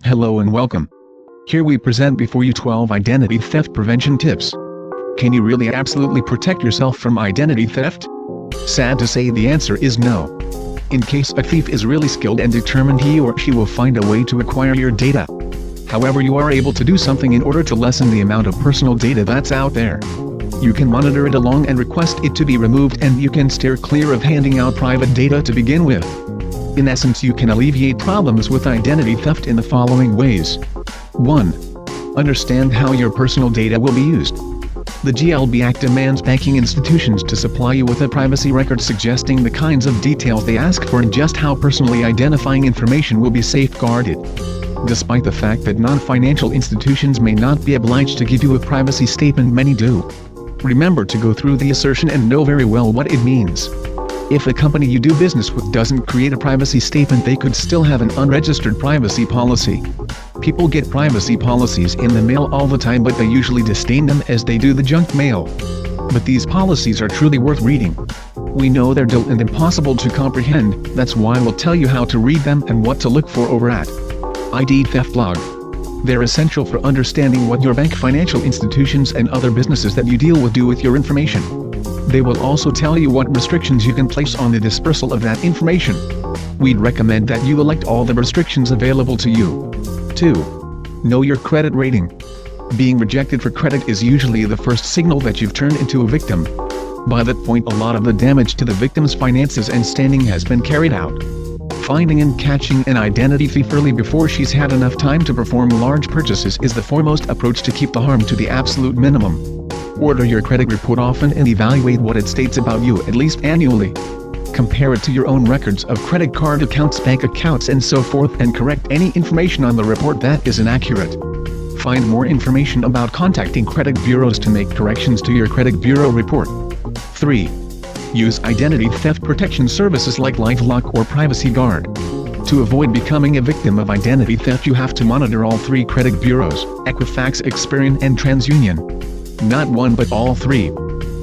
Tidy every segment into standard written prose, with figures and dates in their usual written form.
Hello and welcome. Here we present before you 12 identity theft prevention tips. Can you really absolutely protect yourself from identity theft? Sad to say, the answer is no. In case a thief is really skilled and determined, he or she will find a way to acquire your data. However, you are able to do something in order to lessen the amount of personal data that's out there. You can monitor it along and request it to be removed, and you can steer clear of handing out private data to begin with. In essence, you can alleviate problems with identity theft in the following ways. 1. Understand how your personal data will be used. The GLB Act demands banking institutions to supply you with a privacy record suggesting the kinds of details they ask for and just how personally identifying information will be safeguarded. Despite the fact that non-financial institutions may not be obliged to give you a privacy statement, many do. Remember to go through the assertion and know very well what it means. If the company you do business with doesn't create a privacy statement, they could still have an unregistered privacy policy. People get privacy policies in the mail all the time, but they usually disdain them as they do the junk mail. But these policies are truly worth reading. We know they're dull and impossible to comprehend, that's why we'll tell you how to read them and what to look for over at ID Theft Log. They're essential for understanding what your bank, financial institutions, and other businesses that you deal with do with your information. They will also tell you what restrictions you can place on the dispersal of that information. We'd recommend that you elect all the restrictions available to you. 2. Know your credit rating. Being rejected for credit is usually the first signal that you've turned into a victim. By that point, a lot of the damage to the victim's finances and standing has been carried out. Finding and catching an identity thief early before she's had enough time to perform large purchases is the foremost approach to keep the harm to the absolute minimum. Order your credit report often and evaluate what it states about you at least annually. Compare it to your own records of credit card accounts, bank accounts, and so forth, and correct any information on the report that is inaccurate. Find more information about contacting credit bureaus to make corrections to your credit bureau report. 3. Use identity theft protection services like LifeLock or Privacy Guard. To avoid becoming a victim of identity theft, you have to monitor all 3 credit bureaus, Equifax, Experian, and TransUnion. Not one but all 3.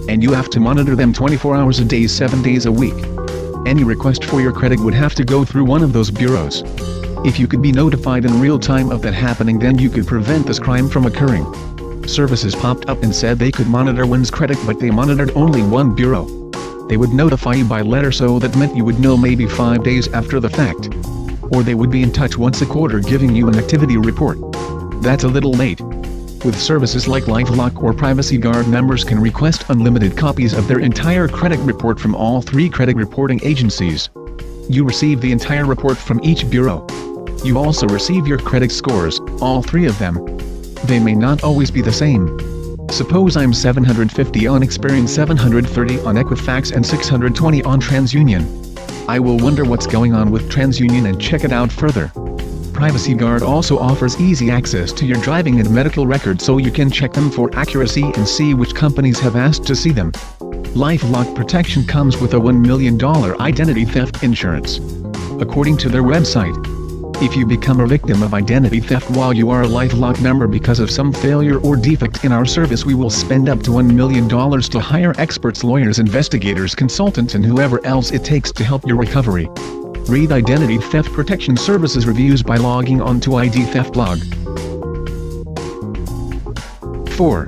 And you have to monitor them 24 hours a day, 7 days a week. Any request for your credit would have to go through one of those bureaus. If you could be notified in real time of that happening, then you could prevent this crime from occurring. Services popped up and said they could monitor one's credit, but they monitored only one bureau. They would notify you by letter, so that meant you would know maybe 5 days after the fact. Or they would be in touch once a quarter giving you an activity report. That's a little late. With services like LifeLock or Privacy Guard, members can request unlimited copies of their entire credit report from all 3 credit reporting agencies. You receive the entire report from each bureau. You also receive your credit scores, all 3 of them. They may not always be the same. Suppose I'm 750 on Experian, 730 on Equifax, and 620 on TransUnion. I will wonder what's going on with TransUnion and check it out further. Privacy Guard also offers easy access to your driving and medical records, so you can check them for accuracy and see which companies have asked to see them. LifeLock protection comes with a $1 million identity theft insurance. According to their website, if you become a victim of identity theft while you are a LifeLock member because of some failure or defect in our service, we will spend up to $1 million to hire experts, lawyers, investigators, consultants, and whoever else it takes to help your recovery. Read Identity Theft Protection Services reviews by logging on to ID Theft Log. 4.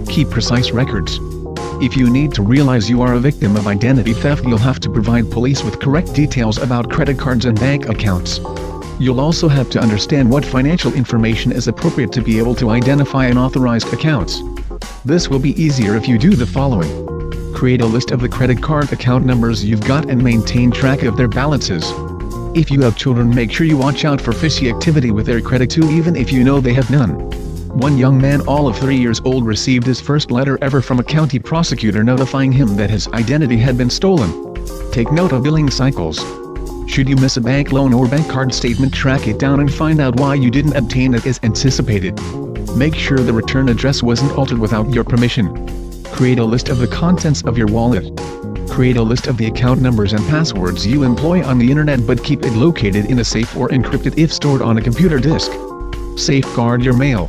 Keep precise records. If you need to realize you are a victim of identity theft, you'll have to provide police with correct details about credit cards and bank accounts. You'll also have to understand what financial information is appropriate to be able to identify unauthorized accounts. This will be easier if you do the following. Create a list of the credit card account numbers you've got and maintain track of their balances. If you have children, make sure you watch out for fishy activity with their credit too, even if you know they have none. One young man, all of 3 years old, received his first letter ever from a county prosecutor notifying him that his identity had been stolen. Take note of billing cycles. Should you miss a bank loan or bank card statement, track it down and find out why you didn't obtain it as anticipated. Make sure the return address wasn't altered without your permission. Create a list of the contents of your wallet. Create a list of the account numbers and passwords you employ on the internet, but keep it located in a safe or encrypted if stored on a computer disk. Safeguard your mail.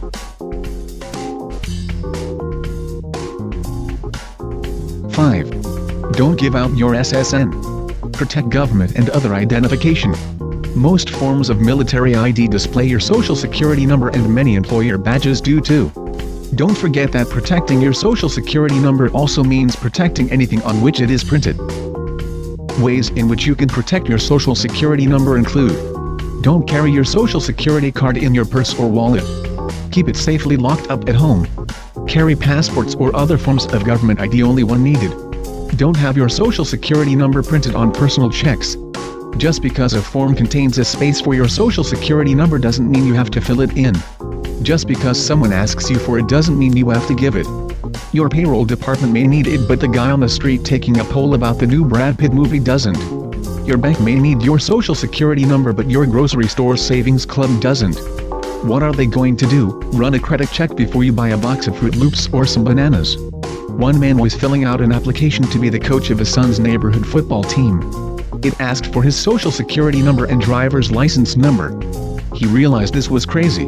5. Don't give out your SSN. Protect government and other identification. Most forms of military ID display your social security number, and many employer badges do too. Don't forget that protecting your social security number also means protecting anything on which it is printed. Ways in which you can protect your social security number include: don't carry your social security card in your purse or wallet. Keep it safely locked up at home. Carry passports or other forms of government ID only when needed. Don't have your social security number printed on personal checks. Just because a form contains a space for your social security number doesn't mean you have to fill it in. Just because someone asks you for it doesn't mean you have to give it. Your payroll department may need it, but the guy on the street taking a poll about the new Brad Pitt movie doesn't. Your bank may need your social security number, but your grocery store savings club doesn't. What are they going to do? Run a credit check before you buy a box of Fruit Loops or some bananas? One man was filling out an application to be the coach of his son's neighborhood football team. It asked for his social security number and driver's license number. He realized this was crazy.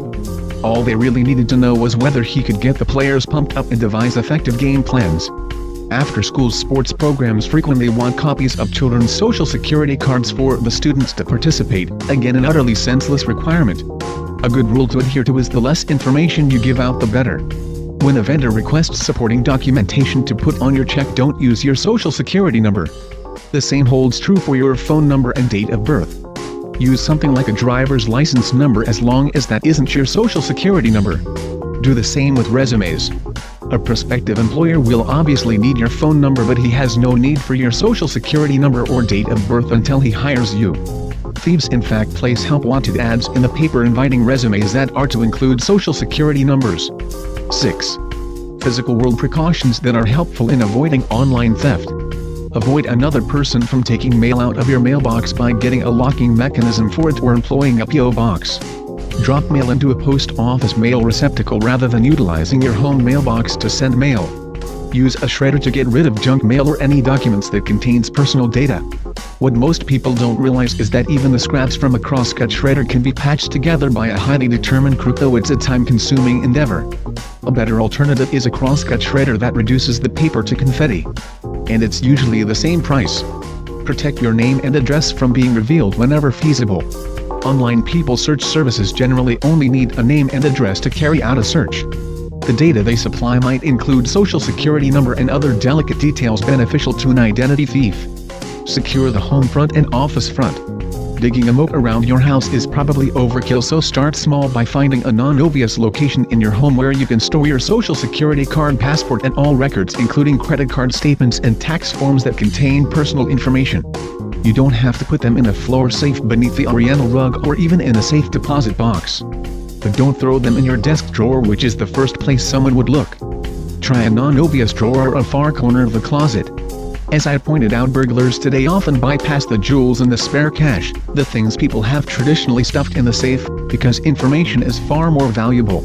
All they really needed to know was whether he could get the players pumped up and devise effective game plans. After-school sports programs frequently want copies of children's social security cards for the students to participate, again an utterly senseless requirement. A good rule to adhere to is the less information you give out the better. When a vendor requests supporting documentation to put on your check, don't use your social security number. The same holds true for your phone number and date of birth. Use something like a driver's license number as long as that isn't your social security number. Do the same with resumes. A prospective employer will obviously need your phone number, but he has no need for your social security number or date of birth until he hires you. Thieves in fact place help wanted ads in the paper inviting resumes that are to include social security numbers. 6. Physical world precautions that are helpful in avoiding online theft. Avoid another person from taking mail out of your mailbox by getting a locking mechanism for it or employing a P.O. box. Drop mail into a post office mail receptacle rather than utilizing your home mailbox to send mail. Use a shredder to get rid of junk mail or any documents that contains personal data. What most people don't realize is that even the scraps from a crosscut shredder can be patched together by a highly determined crew, though it's a time-consuming endeavor. A better alternative is a crosscut shredder that reduces the paper to confetti. And it's usually the same price. Protect your name and address from being revealed whenever feasible. Online people search services generally only need a name and address to carry out a search. The data they supply might include social security number and other delicate details beneficial to an identity thief. Secure the home front and office front. Digging a moat around your house is probably overkill, so start small by finding a non-obvious location in your home where you can store your social security card, passport, and all records, including credit card statements and tax forms that contain personal information. You don't have to put them in a floor safe beneath the oriental rug or even in a safe deposit box. But don't throw them in your desk drawer, which is the first place someone would look. Try a non-obvious drawer or a far corner of the closet. As I pointed out, burglars today often bypass the jewels and the spare cash, the things people have traditionally stuffed in the safe, because information is far more valuable.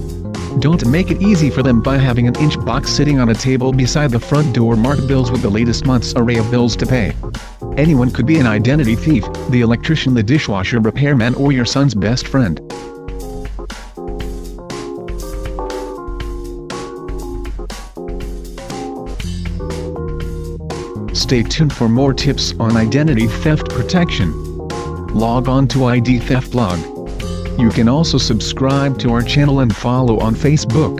Don't make it easy for them by having an inch box sitting on a table beside the front door marked bills with the latest month's array of bills to pay. Anyone could be an identity thief: the electrician, the dishwasher repairman, or your son's best friend. Stay tuned for more tips on identity theft protection. Log on to ID Theft Blog. You can also subscribe to our channel and follow on Facebook.